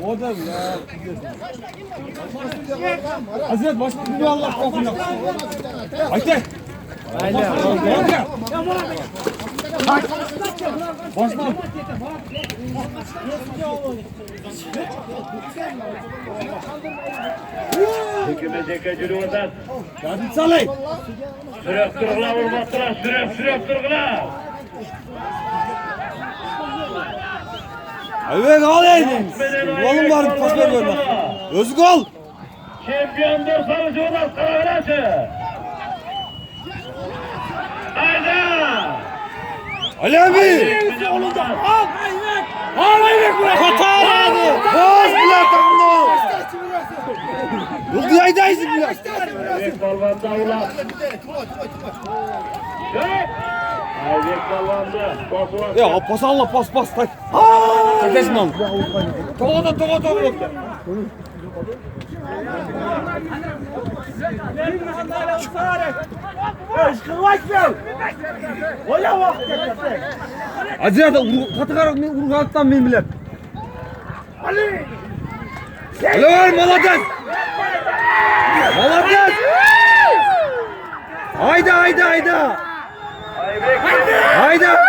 O da ya. Hazret başka bir Allah korkun. Haydi. Aynen. Başla. Hükümete kaçırıyorlar. Yardım salay. Sürek durgula vurmaktılar. Sürek durgula. Evet ağlaydın. Oğlum var pas ver böyle. Özgül. Şampiyondur sarıcılar Karaverası. Haydi. Ali abi. Ağlayın buraya. Katar yani. Boz bile tamam. Yıldı aydaysın bile. Aybek balvanda ulan. Aybek balvanda. Basulan. Ya pas Allah pas. Tak. Kardeşim al. Togo. Acıya da urgattan bilmiler. Ali var Malatyas. Hayda. Aybek. Hayda.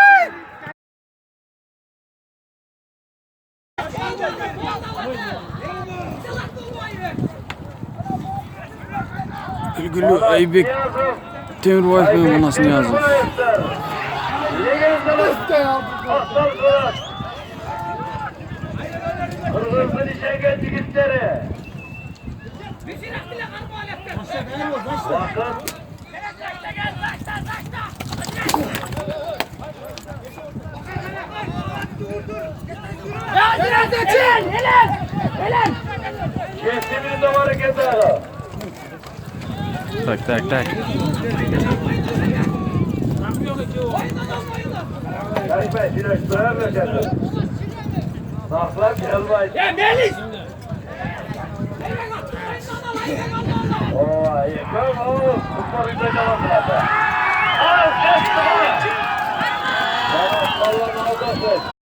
Gülgülü Aybek Temirbayev benim anasını yazdı. Kırgızın işe geçtikleri. Vakıf. Geçtiğimiz de hareket ara. Tak. Kaçmayın, Dinoş, bırakma kendini. Saklar, gelmeyin. Ya Melis! Oo, iyi. Görme oğlum, kutlarıyla cevap ver. Al, kesme! Allah'ın aldasın.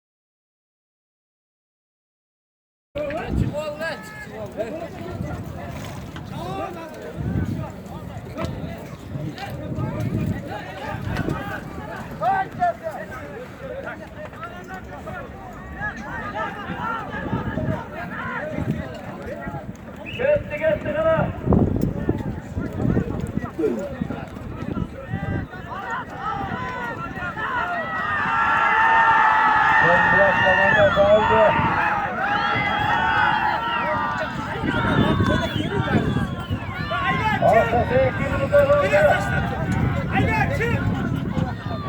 Geçti kana. Biraz zamanda kaldı. Arkası ekibini de kaldı.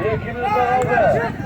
Ekibini de kaldı.